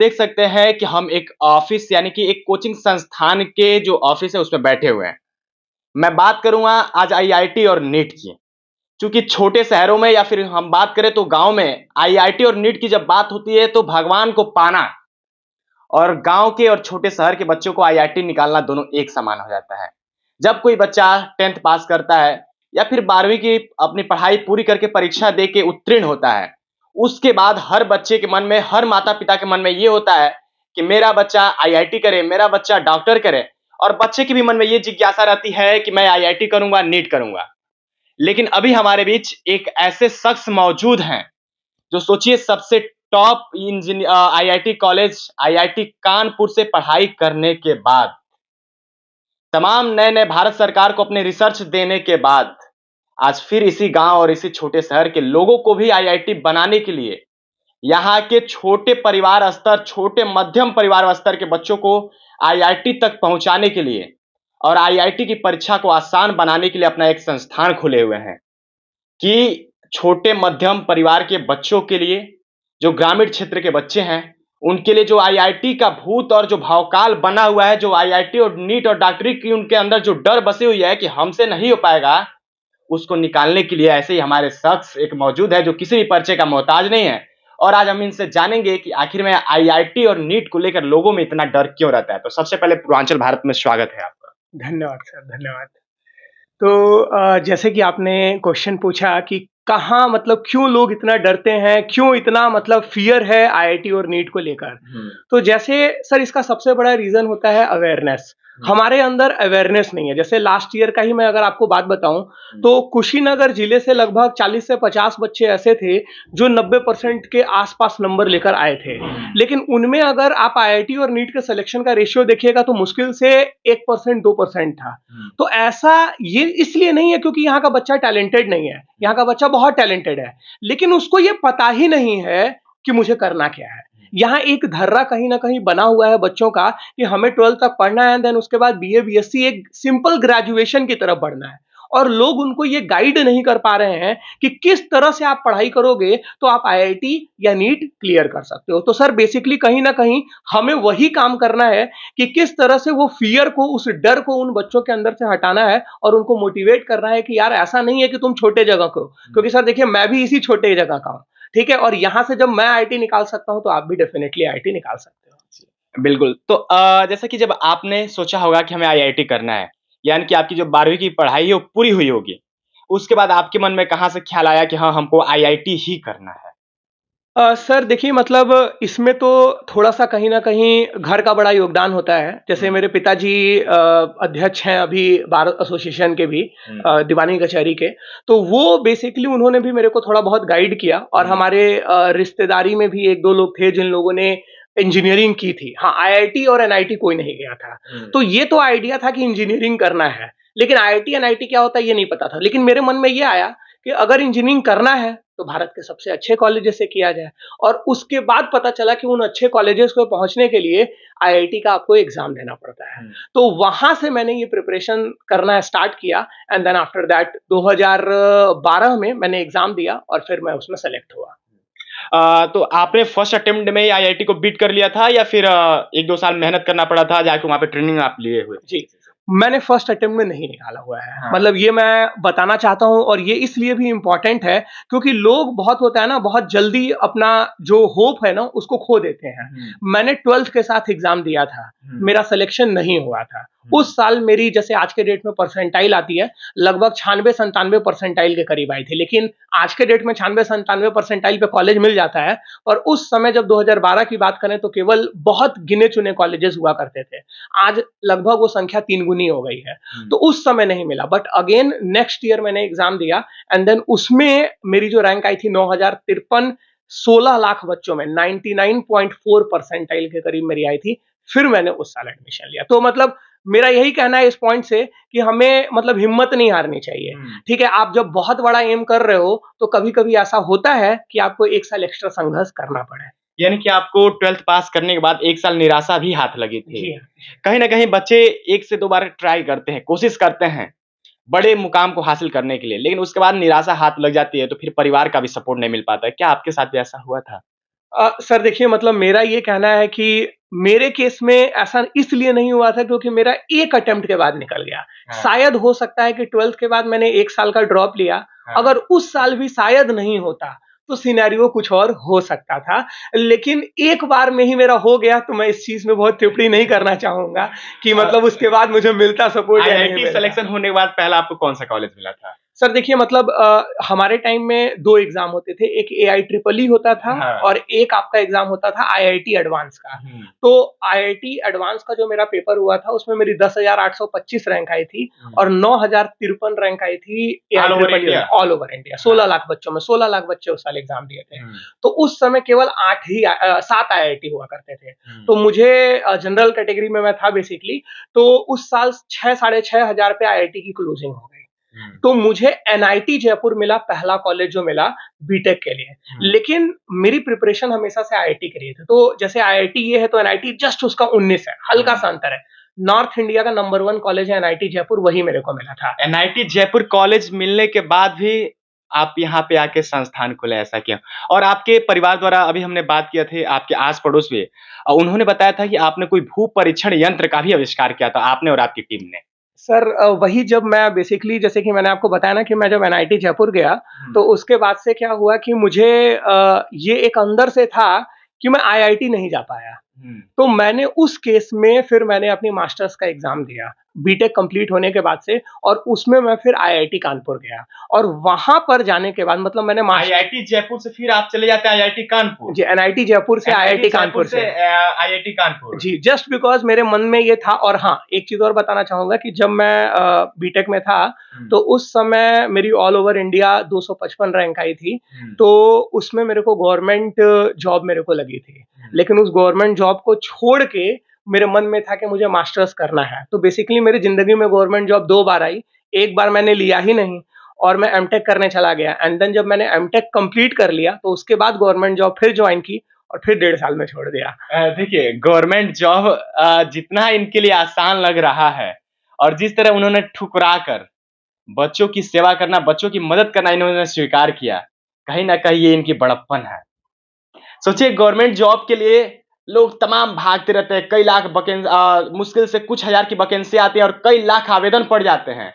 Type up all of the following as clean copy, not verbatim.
देख सकते हैं कि हम एक ऑफिस यानी कि एक कोचिंग संस्थान के जो ऑफिस है उसमें बैठे हुए हैं। मैं बात करूँगा आज आईआईटी और नीट की। चूँकि छोटे शहरों में या फिर हम बात करें तो गाँव में आईआईटी और नीट की जब बात होती है तो भगवान को पाना और गाँव के और छोटे शहर के बच्चों को आईआईटी निकालना दोनों एक समान हो जाता है। जब कोई बच्चा 10th पास करता है या फिर 12वीं की अपनी पढ़ाई पूरी करके परीक्षा दे के उत्तीर्ण होता है, उसके बाद हर बच्चे के मन में, हर माता-पिता के मन में ये होता है कि मेरा बच्चा आईआईटी करे, मेरा बच्चा डॉक्टर करे और बच्चे के भी मन में ये जिज्ञासा रहती है कि मैं आईआईटी करूँगा, नीट करूँगा। लेकिन अभी हमारे बीच एक ऐसे शख्स मौजूद हैं, जो सोचिए सबसे top IIT college, IIT Kanpur से पढ़ाई करने के बाद तमाम नए-नए भारत सरकार को अपने रिसर्च देने के बाद, आज फिर इसी गाँव और इसी छोटे शहर के लोगों को भी आईआईटी बनाने के लिए, यहाँ के छोटे परिवार स्तर, छोटे मध्यम परिवार स्तर के बच्चों को आईआईटी तक पहुँचाने के लिए और आईआईटी की परीक्षा को आसान बनाने के लिए अपना एक संस्थान खोले हुए हैं, कि छोटे मध्यम परिवार के बच्चों के लिए, जो ग्रामीण क्षेत्र के बच्चे हैं, उनके लिए जो आईआईटी का भूत और जो भवकाल बना हुआ है, जो आईआईटी और नीट और डॉक्टरी की उनके अंदर जो डर बसी हुई है कि हमसे नहीं हो पाएगा, उसको निकालने के लिए ऐसे ही हमारे शख्स एक मौजूद है जो किसी भी परिचय का मोहताज नहीं है। और आज हम इनसे जानेंगे कि आखिर में आईआईटी और नीट को लेकर लोगों में इतना डर क्यों रहता है। तो सबसे पहले पूर्वांचल भारत में स्वागत है आपका। धन्यवाद सर, धन्यवाद। तो जैसे कि आपने क्वेश्चन पूछा कि कहाँ मतलब क्यों लोग इतना डरते हैं, क्यों इतना मतलब फ़ियर है आईआईटी और नीट को लेकर। तो जैसे सर इसका सबसे बड़ा रीज़न होता है अवेयरनेस। हमारे अंदर अवेयरनेस नहीं है। जैसे लास्ट ईयर का ही मैं अगर आपको बात बताऊँ, तो कुशीनगर जिले से लगभग 40 से 50 बच्चे ऐसे थे, जो 90% के आस-पास नंबर लेकर आए थे। लेकिन उनमें अगर आप आईआईटी और नीट के सिलेक्शन का रेशियो देखिएगा तो मुश्किल से 1% 2% था। तो ऐसा ये इसलिए नहीं है क्योंकि यहाँ का बच्चा टैलेंटेड नहीं है, यहाँ का बच्चा बहुत टैलेंटेड है, लेकिन उसको ये पता ही नहीं है कि मुझे करना क्या है। यहाँ एक धर्रा कहीं न कहीं बना हुआ है बच्चों का कि हमें 12th तक पढ़ना है, देन उसके बाद बीए, बीएससी एक सिंपल ग्रेजुएशन की तरफ बढ़ना है। और लोग उनको ये गाइड नहीं कर पा रहे हैं कि किस तरह से आप पढ़ाई करोगे तो आप आईआईटी या नीट क्लियर कर सकते हो। तो सर बेसिकली कहीं न कहीं हमें वही काम करना है कि किस तरह से वो फ़ियर को, उस डर को उन बच्चों के अंदर से हटाना है और उनको मोटिवेट करना है कि यार ऐसा नहीं है कि तुम छोटे जगह के हो। क्योंकि सर देखिए मैं भी इसी छोटे जगह का हूँ, ठीक है? और यहाँ से जब मैं आईआईटी निकाल सकता हूँ तो आप भी डेफ़िनेटली आईआईटी निकाल सकते हो। बिल्कुल, तो जैसा कि जब आपने सोचा होगा कि हमें आईआईटी करना है, यानी कि आपकी जो 12वीं की पढ़ाई है वो पूरी हुई होगी। उसके बाद आपके मन में कहाँ से ख़्याल आया कि हाँ, हमको आईआईटी ही करना है? सर देखिए मतलब इसमें तो थोड़ा-सा कहीं न कहीं घर का बड़ा योगदान होता है। जैसे मेरे पिताजी अध्यक्ष हैं अभी बार एसोसिएशन के भी दीवानी कचहरी के। तो वो बेसिकली उन्होंने भी मेरे को थोड़ा बहुत गाइड किया और हमारे रिश्तेदारी में भी 1-2 लोग थे जिन लोगों ने इंजीनियरिंग की थी। हाँ, आईआईटी और एनआईटी कोई नहीं गया था। तो ये तो आइडिया था कि इंजीनियरिंग करना है, लेकिन आईआईटी, एनआईटी क्या होता है ये नहीं पता था। लेकिन मेरे मन में ये आया कि अगर इंजीनियरिंग करना है तो भारत के सबसे अच्छे कॉलेजेस से किया जाए और उसके बाद पता चला कि उन अच्छे कॉलेजेस को पहुंचने के लिए आईआईटी का आपको एग्जाम देना पड़ता है। तो वहां से मैंने ये प्रिपरेशन करना स्टार्ट किया एंड देन आफ्टर दैट 2012 में मैंने एग्जाम दिया और फिर मैं उसमें सेलेक्ट हुआ। तो आपने फर्स्ट अटेम्प्ट में ही आईआईटी को बीट कर लिया था या फिर 1-2 साल मेहनत करना पड़ा था, जाके वहाँ पे ट्रेनिंग आप लिए हुए? जी, मैंने फर्स्ट अटेम्प्ट में नहीं निकाला हुआ है। हाँ। मतलब ये मैं बताना चाहता हूँ और ये इसलिए भी इम्पोर्टेंट है क्योंकि लोग बहुत होता है ना, बहुत जल्दी अपना जो होप है ना उसको खो देते हैं। मैंने 12th के साथ एग्जाम दिया था, मेरा सिलेक्शन नहीं हुआ था। उस साल मेरी जैसे आज के डेट में परसेंटाइल आती है, लगभग 96-97 परसेंटाइल के करीब आई थी। लेकिन आज के डेट में 96-97 परसेंटाइल पे कॉलेज मिल जाता है और उस समय जब 2012 की बात करें तो केवल बहुत गिने-चुने कॉलेजेस हुआ करते थे। आज लगभग वो संख्या 3 गुनी हो गई है। तो उस समय नहीं मिला, बट अगेन नेक्स्ट ईयर मैंने एग्जाम दिया एंड देन उसमें मेरी जो रैंक आई थी 9053, 16 लाख बच्चों में 99.4 परसेंटाइल के करीब मेरी आई थी। फिर मैंने उस साल एडमिशन लिया। तो मतलब मेरा यही कहना है इस पॉइंट से कि हमें मतलब हिम्मत नहीं हारनी चाहिए। ठीक है, आप जब बहुत बड़ा एम कर रहे हो तो कभी-कभी ऐसा होता है कि आपको 1 साल एक्स्ट्रा संघर्ष करना पड़े। यानी कि आपको 12th पास करने के बाद 1 साल निराशा भी हाथ लगी थी। जी हाँ। कहीं न कहीं बच्चे 1 से 2 बार ट्राई करते हैं, कोशिश करते हैं, बड़े मुकाम को हासिल करने के लिए, लेकिन उसके बाद निराशा हाथ लग जाती है, तो फिर परिवार का भी सपोर्ट नहीं मिल पाता है। क्या आपके साथ भी ऐसा हुआ था? सर देखिए, मतलब मेरा ये कहना है कि मेरे केस में ऐसा इसलिए नहीं हुआ था क्योंकि मेरा एक अटेम्प्ट के बाद निकल गया। हाँ। शायद हो सकता है कि 12th के बाद मैंने 1 साल का ड्रॉप लिया, हाँ। अगर उस साल भी शायद नहीं होता, तो सिनेरियो कुछ और हो सकता था। लेकिन एक बार में ही मेरा हो गया, तो मैं इस चीज़ में बहुत टिप्पणी नहीं करना चाहूँगा कि मतलब उसके बाद मुझे मिलता सपोर्ट या नहीं आईआईटी मिलता। सिलेक्शन होने के बाद पहला आपको कौन-सा कॉलेज मिला था? सर देखिए, मतलब हमारे टाइम में 2 एग्ज़ाम होते थे, एक एआईट्रिपल ई होता था हाँ। और एक आपका एग्ज़ाम होता था आईआईटी एडवांस का। तो आईआईटी एडवांस का जो मेरा पेपर हुआ था, उसमें मेरी 10,825 रैंक आई थी और 9,053 रैंक आई थी all over AI triple E India? All over India. 16 lakh बच्चों में 16 लाख बच्चे उस साल एग्ज़ाम दिए थे। तो उस समय केवल 7 आईआईटी हुआ करते थे। तो मुझे जनरल कैटेगरी में मैं था बेसिकली, तो उस साल 6 साढ़े 6 हज़ार पे आईआईटी की क्लोजिंग हो गई। तो मुझे एनआईटी जयपुर मिला, पहला कॉलेज जो मिला बीटेक के लिए। लेकिन मेरी प्रिपरेशन हमेशा से आईआईटी के लिए थी। तो जैसे आईआईटी ये है, तो एनआईटी जस्ट उसका 19 है, हल्का सा अंतर है। नॉर्थ इंडिया का नंबर 1 कॉलेज है एनआईटी जयपुर, वही मेरे को मिला था। एनआईटी जयपुर कॉलेज मिलने के बाद भी आप यहाँ पे आके संस्थान खोले, ऐसा क्यों? और आपके परिवार द्वारा अभी हमने बात किया थे, आपके आस-पड़ोस में उन्होंने बताया था कि आपने कोई भू परीक्षण यंत्र का भी आविष्कार किया था, आपने और आपकी टीम ने। सर वही जब मैं बेसिकली, जैसे कि मैंने आपको बताया ना कि मैं जब एनआईटी जयपुर गया, तो उसके बाद से क्या हुआ कि मुझे ये एक अंदर से था कि मैं आईआईटी नहीं जा पाया। तो मैंने उस केस में फिर मैंने अपनी मास्टर्स का एग्ज़ाम दिया, बीटेक कंप्लीट होने के बाद से, और उसमें मैं फिर आईआईटी कानपुर गया और वहाँ पर जाने के बाद मतलब मैंने आईआईटी जयपुर से फिर आप चले जाते हैं आईआईटी कानपुर? जी, एनआईटी जयपुर से आईआईटी कानपुर से आईआईटी कानपुर। जी, जस्ट बिकॉज़ मेरे मन में ये था। और हाँ, एक चीज़ और बताना चाहूँगा कि जब मैं बीटेक में था, तो उस समय मेरी ऑल ओवर इंडिया 255 रैंक आई थी। तो उसमें मेरे को गवर्नमेंट जॉब मेरे को लगी थी। लेकिन उस गवर्नमेंट जॉब को छोड़ के मेरे मन में था कि मुझे मास्टर्स करना है। तो बेसिकली मेरी ज़िंदगी में गवर्नमेंट जॉब 2 बार आई, एक बार मैंने लिया ही नहीं और मैं एमटेक करने चला गया। एंड देन जब मैंने एमटेक कंप्लीट कर लिया, तो उसके बाद गवर्नमेंट जॉब फिर जॉइन की और फिर 1.5 साल में छोड़ दिया। देखिए, गवर्नमेंट जॉब जितना इनके लिए आसान लग रहा है और जिस तरह उन्होंने ठुकरा कर बच्चों की सेवा करना, बच्चों की मदद करना इन्होंने स्वीकार किया, कहीं न कहीं ये इनकी बड़प्पन है। सोचिए, गवर्नमेंट जॉब के लिए लोग तमाम भागते रहते हैं, कई लाख मुश्किल से कुछ हज़ार की वैकेंसी आती है और कई लाख आवेदन पड़ जाते हैं।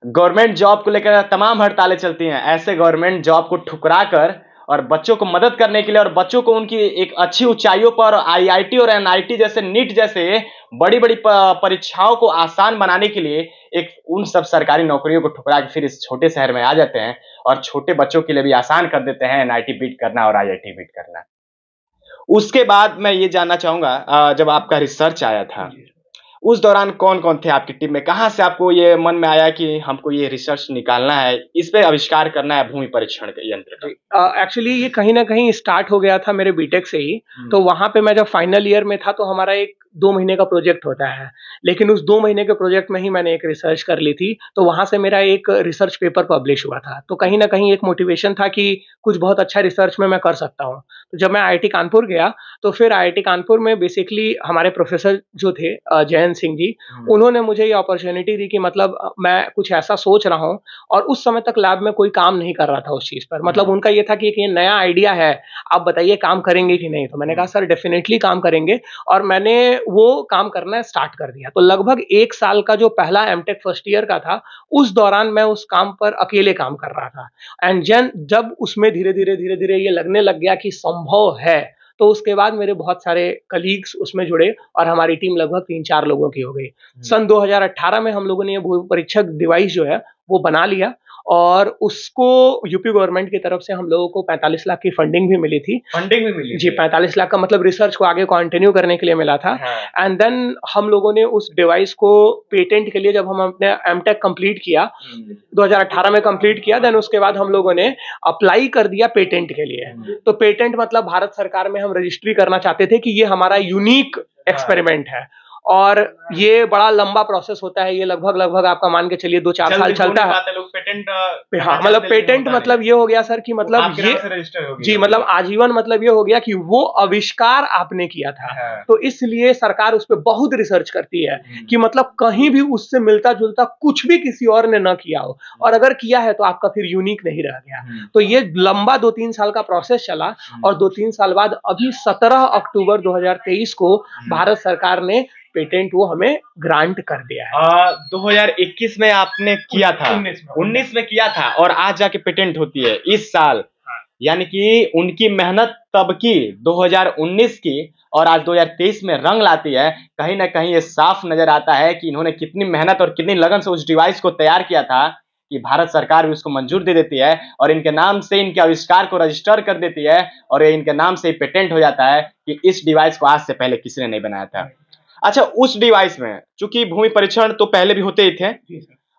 गवर्नमेंट जॉब को लेकर तमाम हड़तालें चलती हैं। ऐसे गवर्नमेंट जॉब को ठुकरा कर और बच्चों को मदद करने के लिए और बच्चों को उनकी एक अच्छी ऊंचाइयों पर आईआईटी और एनआईटी जैसे नीट जैसे बड़ी-बड़ी परीक्षाओं को आसान बनाने के लिए एक उन सब सरकारी नौकरियों को ठुकरा के फिर इस छोटे शहर में आ जाते हैं और छोटे बच्चों के लिए भी आसान कर देते हैं एनआईटी बीट करना और आईआईटी बीट करना। उसके बाद मैं ये जानना चाहूँगा, जब आपका रिसर्च आया था, उस दौरान कौन-कौन थे आपकी टीम में? कहाँ से आपको ये मन में आया कि हमको ये रिसर्च निकालना है, इस पे आविष्कार करना है भूमि परीक्षण के यंत्र का? एक्चुअली ये कहीं न कहीं स्टार्ट हो गया था मेरे बीटेक से ही। तो वहाँ पे मैं जब फाइनल ईयर में था, तो हमारा एक 2 महीने का प्रोजेक्ट होता है। लेकिन उस 2 महीने के प्रोजेक्ट में ही मैंने एक रिसर्च कर ली थी, तो वहाँ से मेरा एक रिसर्च पेपर पब्लिश हुआ था। तो कहीं न कहीं एक मोटिवेशन था कि कुछ बहुत अच्छा रिसर्च में मैं कर सकता हूँ। तो जब मैं आईआईटी कानपुर गया, तो फिर आईआईटी कानपुर में बेसिकली हमारे प्रोफ़ेसर जो थे जयंत सिंह जी, उन्होंने मुझे ये अपॉर्च्युनिटी दी कि मतलब मैं कुछ ऐसा सोच रहा हूँ, और उस समय तक लैब में कोई काम नहीं कर रहा था उस चीज़ पर। मतलब उनका ये था कि एक ये नया आइडिया है, आप बताइए काम करेंगे कि नहीं? तो मैंने कहा सर डेफ़िनेटली काम करेंगे, और मैंने वो काम करना स्टार्ट कर दिया। तो लगभग 1 साल का जो पहला एमटेक फर्स्ट ईयर का था, उस दौरान मैं उस काम पर अकेले काम कर रहा था। एंड जब उसमें धीरे-धीरे ये लगने लग गया कि संभव है, तो उसके बाद मेरे बहुत सारे कलीग्स उसमें जुड़े और हमारी टीम लगभग 3-4 लोगों की हो गई। सन 2018 में हम लोगों ने ये भू परीक्षक डिवाइस जो है, वो बना लिया, और उसको यूपी गवर्नमेंट की तरफ से हम लोगों को 45 लाख की फंडिंग भी मिली थी। फंडिंग भी मिली जी, थी? 45 लाख का मतलब रिसर्च को आगे कंटिन्यू करने के लिए मिला था। हाँ। एंड देन हम लोगों ने उस डिवाइस को पेटेंट के लिए, जब हम अपने एमटेक कंप्लीट किया, 2018 में कंप्लीट किया, देन उसके बाद हम लोगों ने अप्लाई कर दिया पेटेंट के लिए। तो पेटेंट मतलब भारत सरकार में हम रजिस्ट्री करना चाहते थे कि ये हमारा यूनिक एक्सपेरिमेंट है। और ये बड़ा लंबा प्रोसेस होता है। ये लगभग आपका मान के चलिए 2-4 साल चलता है। लोग पेटेंट हाँ, मतलब पेटेंट मतलब ये हो गया सर कि मतलब ये जी, मतलब आजीवन मतलब ये हो गया कि वो आविष्कार आपने किया था। हाँ। तो इसलिए सरकार उस पे बहुत रिसर्च करती है कि मतलब कहीं भी उससे मिलता-जुलता कुछ भी किसी और ने ना किया हो, और अगर किया है तो आपका फिर यूनिक नहीं रह गया। तो ये लंबा 2-3 साल का प्रोसेस चला, और 2-3 साल बाद अभी 17 अक्टूबर 2023 को भारत सरकार ने पेटेंट वो हमें ग्रांट कर दिया है। 2021 में आपने किया था, 19 में किया था, और आज जाके पेटेंट होती है इस साल। यानी कि उनकी मेहनत तब की 2019 की, और आज 2023 में रंग लाती है। कहीं ना कहीं ये साफ नजर आता है कि इन्होंने कितनी मेहनत और कितनी लगन से उस डिवाइस को तैयार किया था कि भारत सरकार भी उसको मंजूर दे देती है, और इनके नाम से इनके आविष्कार को रजिस्टर कर देती है, और ये इनके नाम से पेटेंट हो जाता है कि इस डिवाइस को आज से पहले किसी ने नहीं बनाया था। अच्छा, उस डिवाइस में चूंकि भूमि परीक्षण तो पहले भी होते ही थे,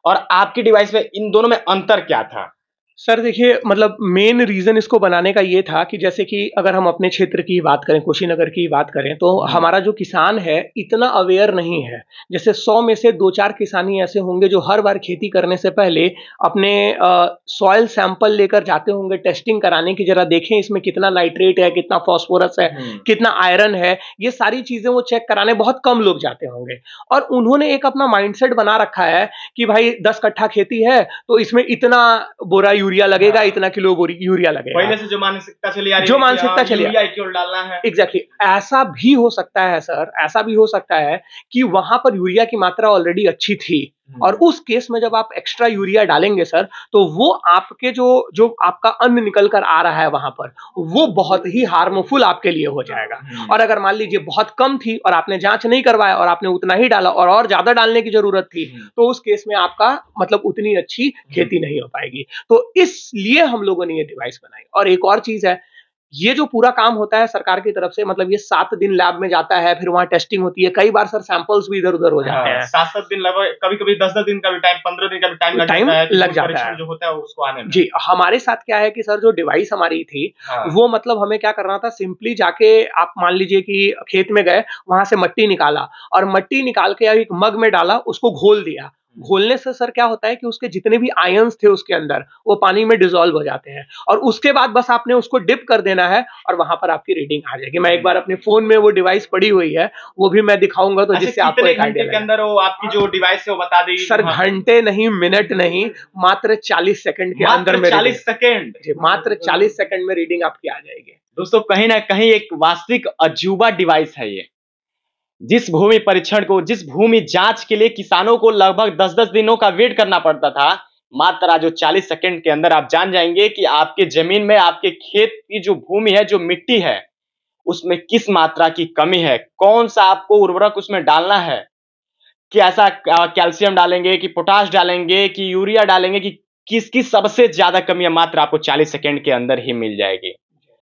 और आपकी डिवाइस में इन दोनों में अंतर क्या था? सर देखिए, मतलब मेन रीज़न इसको बनाने का ये था कि जैसे कि अगर हम अपने क्षेत्र की बात करें, कुशीनगर की बात करें, तो हमारा जो किसान है इतना अवेयर नहीं है। जैसे 100 में से 2-4 किसान ही ऐसे होंगे जो हर बार खेती करने से पहले अपने सॉइल सैंपल लेकर जाते होंगे टेस्टिंग कराने की, ज़रा देखें इसमें कितना नाइट्रेट है, कितना फास्फोरस है, कितना आयरन है। ये सारी चीज़ें वो चेक कराने बहुत कम लोग जाते होंगे, और उन्होंने एक अपना माइंडसेट बना रखा है कि भाई 10 कट्ठा खेती है तो इसमें इतना बोरा यूरिया लगेगा, इतना किलो यूरिया लगेगा। पहले से जो मानसिकता चली आ रही है, जो मानसिकता चली यूरिया क्यों डालना है। एग्जैक्टली, ऐसा भी हो सकता है सर, ऐसा भी हो सकता है कि वहां पर यूरिया की मात्रा ऑलरेडी अच्छी थी, और उस केस में जब आप एक्स्ट्रा यूरिया डालेंगे सर, तो वो आपके जो जो आपका अन्न निकल कर आ रहा है वहां पर, वो बहुत ही हार्मफुल आपके लिए हो जाएगा। और अगर मान लीजिए बहुत कम थी और आपने जांच नहीं करवाया और आपने उतना ही डाला और ज्यादा डालने की जरूरत थी, तो उस केस में आपका मतलब उतनी अच्छी खेती नहीं हो पाएगी। तो इसलिए हम लोगों ने ये डिवाइस बनाई। और एक और चीज है, ये जो पूरा काम होता है सरकार की तरफ से, मतलब ये 7 दिन लैब में जाता है, फिर वहां टेस्टिंग होती है। कई बार सर सैंपल्स भी इधर-उधर हो जाते हैं। 7-7 दिन लगभग, कभी-कभी 10-10 दिन का भी टाइम, 15 दिन का भी टाइम लग जाता है जो होता है उसको आने में। जी, हमारे साथ क्या है कि सर जो डिवाइस हमारी थी, वो मतलब हमें क्या करना था, सिंपली जाके आप मान लीजिए कि खेत में गए, वहां से मट्टी निकाला, और मट्टी निकाल के एक मग में डाला, उसको घोल दिया। घोलने से सर क्या होता है कि उसके जितने भी आयंस थे उसके अंदर, वो पानी में डिसॉल्व हो जाते हैं, और उसके बाद बस आपने उसको डिप कर देना है और वहां पर आपकी रीडिंग आ जाएगी। मैं एक बार अपने फोन में वो डिवाइस पड़ी हुई है, वो भी मैं दिखाऊंगा, तो जिससे आपको एक आइडिया के अंदर वो आपकी जो डिवाइस है वो बता देगी। सर घंटे नहीं, मिनट नहीं, मात्र 40 सेकंड के अंदर में 40 सेकंड जी, मात्र 40 सेकंड में रीडिंग आपकी आ जाएगी। दोस्तों, कहीं ना कहीं एक वास्तविक अजूबा डिवाइस है ये। जिस भूमि परीक्षण को, जिस भूमि जांच के लिए किसानों को लगभग 10-10 दिनों का वेट करना पड़ता था, मात्र जो 40 सेकंड के अंदर आप जान जाएंगे कि आपके जमीन में, आपके खेत की जो भूमि है, जो मिट्टी है, उसमें किस मात्रा की कमी है, कौन सा आपको उर्वरक उसमें डालना है, कि ऐसा कैल्शियम डालेंगे कि पोटाश डालेंगे कि यूरिया डालेंगे, कि किसकी सबसे ज्यादा कमी है, मात्र आपको 40 सेकंड के अंदर ही मिल जाएगी।